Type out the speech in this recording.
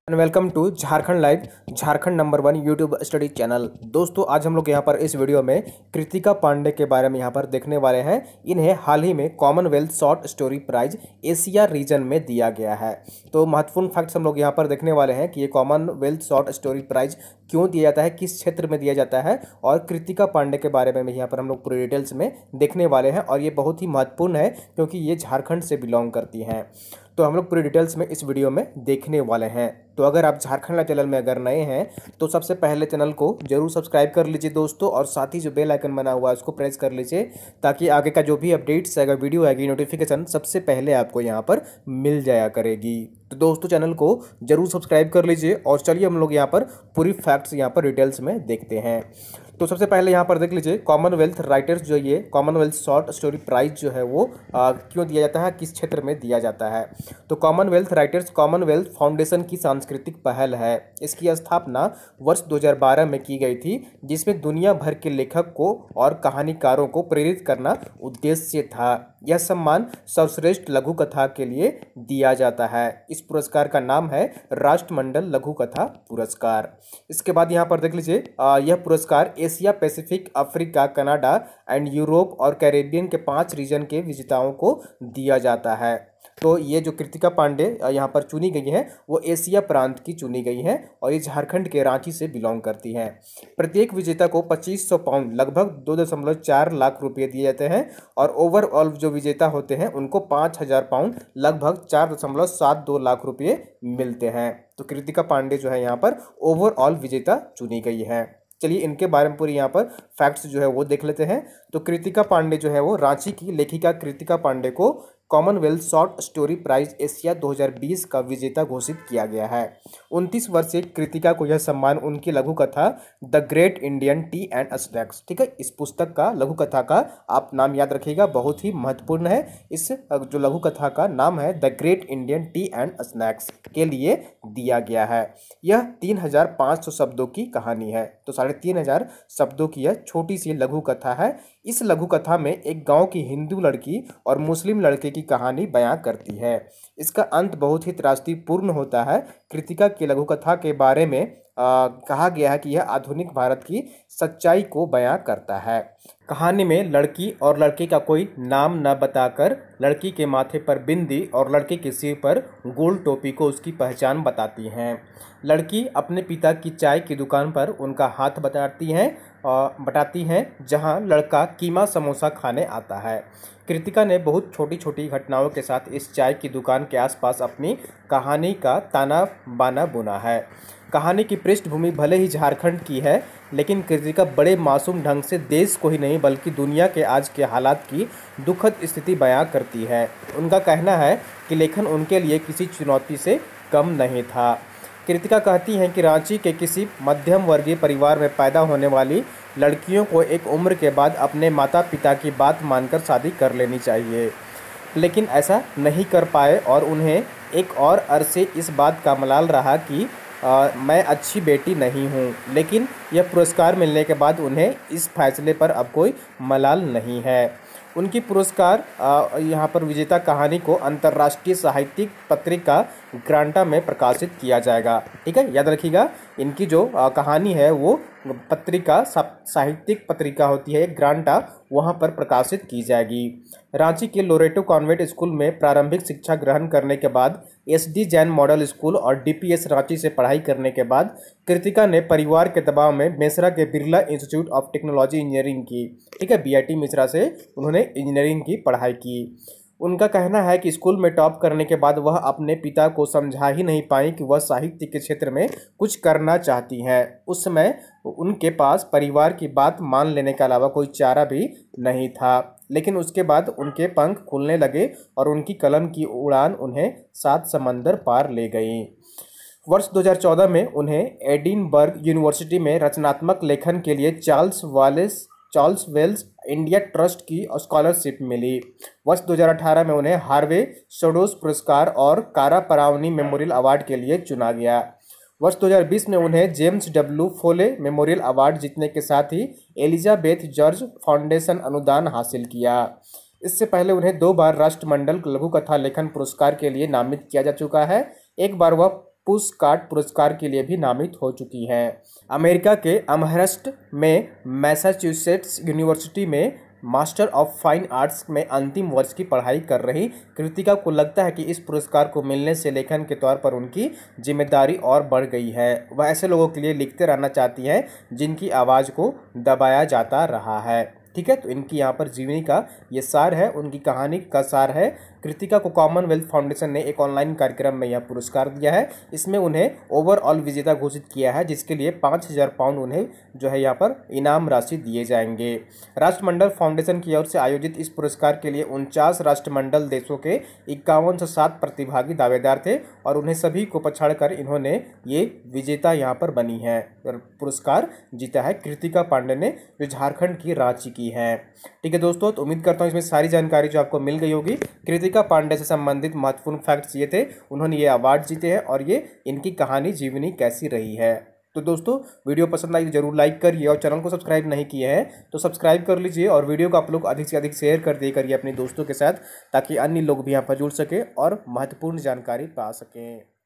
And welcome to Jharkhand live, Jharkhand number 1 YouTube study channel. दोस्तों, आज हम लोग यहाँ पर इस वीडियो में कृतिका पांडे के बारे में यहाँ पर देखने वाले हैं। इन्हें हाल ही में Commonwealth short story prize Asia region में दिया गया है। तो महत्वपूर्ण फैक्ट्स हम लोग यहाँ पर देखने वाले हैं कि ये कॉमनवेल्थ शॉर्ट स्टोरी प्राइज क्यों दिया जाता है, किस क्षेत्र में दिया जाता है, और कृतिका पांडे के बारे में यहाँ पर हम लोग पूरी डिटेल्स में देखने वाले हैं। और ये बहुत ही महत्वपूर्ण है क्योंकि ये झारखंड से बिलोंग करती हैं। तो हम लोग पूरी डिटेल्स में इस वीडियो में देखने वाले हैं। तो अगर आप झारखंड लाइव चैनल में अगर नए हैं तो सबसे पहले चैनल को जरूर सब्सक्राइब कर लीजिए दोस्तों, और साथ ही जो बेल आइकन बना हुआ है उसको प्रेस कर लीजिए ताकि आगे का जो भी अपडेट्स आएगा, वीडियो आएगी, नोटिफिकेशन सबसे पहले आपको यहाँ पर मिल जाया करेगी। तो दोस्तों, चैनल को जरूर सब्सक्राइब कर लीजिए और चलिए हम लोग यहाँ पर पूरी फैक्ट्स यहाँ पर डिटेल्स में देखते हैं। तो सबसे पहले यहाँ पर देख लीजिए, कॉमनवेल्थ राइटर्स जो ये कॉमनवेल्थ शॉर्ट स्टोरी प्राइज जो है वो क्यों दिया जाता है, किस क्षेत्र में दिया जाता है। तो कॉमनवेल्थ राइटर्स कॉमनवेल्थ फाउंडेशन की सांस्कृतिक पहल है। इसकी स्थापना वर्ष 2012 में की गई थी, जिसमें दुनिया भर के लेखक को और कहानीकारों को प्रेरित करना उद्देश्य था। यह सम्मान सर्वश्रेष्ठ लघु कथा के लिए दिया जाता है। इस पुरस्कार का नाम है राष्ट्रमंडल लघु कथा पुरस्कार। इसके बाद यहाँ पर देख लीजिए, यह पुरस्कार Asia, Pacific, Africa, Canada and Europe और कैरेबियन के 5 रीजन के विजेताओं को दिया जाता है। तो ये जो कृतिका पांडे यहाँ पर चुनी गई हैं वो एशिया प्रांत की चुनी गई हैं और ये झारखंड के रांची से बिलोंग करती हैं। प्रत्येक विजेता को 2500 पाउंड लगभग 2.4 लाख रुपये दिए जाते हैं और ओवरऑल जो विजेता होते हैं उनको 5000 पाउंड लगभग 4.72 लाख रुपये मिलते हैं। तो कृतिका पांडे जो है यहाँ पर ओवरऑल विजेता चुनी गई है। चलिए इनके बारे में पूरी यहाँ पर फैक्ट्स जो है वो देख लेते हैं। तो कृतिका पांडे जो है वो रांची की लेखिका कृतिका पांडे को Commonwealth short story prize Asia 2020 का विजेता घोषित किया गया है। 29 वर्षीय कृतिका को यह सम्मान उनकी लघु कथा the great Indian T and snacks, ठीक है, इस पुस्तक का लघु कथा का आप नाम याद रखिएगा, बहुत ही महत्वपूर्ण है। इस जो लघु कथा का नाम है the great Indian T and snacks के लिए दिया गया है। यह 3500 शब्दों की कहानी है। तो 3500 शब्दों की यह छोटी सी लघु कथा है। इस लघु कथा में एक गांव की हिंदू लड़की और मुस्लिम लड़के की कहानी बयां करती है। इसका अंत बहुत ही त्रासदीपूर्ण होता है। कृतिका की लघु कथा के बारे में कहा गया है कि यह आधुनिक भारत की सच्चाई को बयां करता है। कहानी में लड़की और लड़के का कोई नाम न बताकर लड़की के माथे पर बिंदी और लड़के के सिर पर गोल टोपी को उसकी पहचान बताती हैं। लड़की अपने पिता की चाय की दुकान पर उनका हाथ बटाती हैं जहां लड़का कीमा समोसा खाने आता है। कृतिका ने बहुत छोटी छोटी घटनाओं के साथ इस चाय की दुकान के आसपास अपनी कहानी का ताना बाना बुना है। कहानी की पृष्ठभूमि भले ही झारखंड की है, लेकिन कृतिका बड़े मासूम ढंग से देश को ही नहीं बल्कि दुनिया के आज के हालात की दुखद स्थिति बयां करती है। उनका कहना है कि लेखन उनके लिए किसी चुनौती से कम नहीं था। कृतिका कहती हैं कि रांची के किसी मध्यम वर्गीय परिवार में पैदा होने वाली लड़कियों को एक उम्र के बाद अपने माता पिता की बात मानकर शादी कर लेनी चाहिए, लेकिन ऐसा नहीं कर पाए और उन्हें एक और अरसे इस बात का मलाल रहा कि मैं अच्छी बेटी नहीं हूँ। लेकिन यह पुरस्कार मिलने के बाद उन्हें इस फैसले पर अब कोई मलाल नहीं है। उनकी पुरस्कार यहाँ पर विजेता कहानी को अंतर्राष्ट्रीय साहित्यिक पत्रिका ग्रांटा में प्रकाशित किया जाएगा, ठीक है, याद रखिएगा। इनकी जो कहानी है वो पत्रिका साहित्यिक पत्रिका होती है ग्रांटा, वहाँ पर प्रकाशित की जाएगी। रांची के लोरेटो कॉन्वेंट स्कूल में प्रारंभिक शिक्षा ग्रहण करने के बाद SD जैन मॉडल स्कूल और DPS रांची से पढ़ाई करने के बाद कृतिका ने परिवार के दबाव में मेसरा के Birla institute of technology engineering की, ठीक है, BIT मिश्रा से उन्होंने इंजीनियरिंग की पढ़ाई की। उनका कहना है कि स्कूल में टॉप करने के बाद वह अपने पिता को समझा ही नहीं पाई कि वह साहित्य के क्षेत्र में कुछ करना चाहती हैं। उस समय उनके पास परिवार की बात मान लेने के अलावा कोई चारा भी नहीं था, लेकिन उसके बाद उनके पंख खुलने लगे और उनकी कलम की उड़ान उन्हें 7 समंदर पार ले गई। वर्ष 2014 में उन्हें एडिनबर्ग यूनिवर्सिटी में रचनात्मक लेखन के लिए चार्ल्स वेल्स इंडिया ट्रस्ट की स्कॉलरशिप मिली। वर्ष 2018 में उन्हें हार्वे सोडोस पुरस्कार और कारा परावनी मेमोरियल अवार्ड के लिए चुना गया। वर्ष 2020 में उन्हें जेम्स W फोले मेमोरियल अवार्ड जीतने के साथ ही एलिजाबेथ जॉर्ज फाउंडेशन अनुदान हासिल किया। इससे पहले उन्हें 2 बार राष्ट्रमंडल लघु कथा लेखन पुरस्कार के लिए नामित किया जा चुका है। एक बार वह पुशकार्ट पुरस्कार के लिए भी नामित हो चुकी हैं। अमेरिका के अमहर्स्ट में मैसाचुसेट्स यूनिवर्सिटी में मास्टर ऑफ फाइन आर्ट्स में अंतिम वर्ष की पढ़ाई कर रही कृतिका को लगता है कि इस पुरस्कार को मिलने से लेखन के तौर पर उनकी जिम्मेदारी और बढ़ गई है। वह ऐसे लोगों के लिए लिखते रहना चाहती हैं जिनकी आवाज़ को दबाया जाता रहा है। ठीक है, तो इनकी यहाँ पर जीवनी का ये सार है, उनकी कहानी का सार है। कृतिका को कॉमनवेल्थ फाउंडेशन ने एक ऑनलाइन कार्यक्रम में यह पुरस्कार दिया है। इसमें उन्हें ओवरऑल विजेता घोषित किया है, जिसके लिए 5,000 पाउंड उन्हें जो है यहाँ पर इनाम राशि दिए जाएंगे। राष्ट्रमंडल फाउंडेशन की ओर से आयोजित इस पुरस्कार के लिए 49 राष्ट्रमंडल देशों के 51 से 7 प्रतिभागी दावेदार थे और उन्हें सभी को पछाड़कर इन्होंने ये विजेता यहाँ पर बनी है। पुरस्कार जीता है कृतिका पांडे ने, जो झारखंड की रांची की है। ठीक है दोस्तों, तो उम्मीद करता हूँ इसमें सारी जानकारी जो आपको मिल गई होगी। कृतिका पांडे से संबंधित महत्वपूर्ण फैक्ट्स ये थे, उन्होंने ये अवार्ड जीते हैं और ये इनकी कहानी जीवनी कैसी रही है। तो दोस्तों, वीडियो पसंद आई तो जरूर लाइक करिए और चैनल को सब्सक्राइब नहीं किए हैं तो सब्सक्राइब कर लीजिए और वीडियो को आप लोग अधिक से अधिक शेयर कर दिए करिए अपने दोस्तों के साथ, ताकि अन्य लोग भी यहाँ पर जुड़ सके और महत्वपूर्ण जानकारी पा सकें।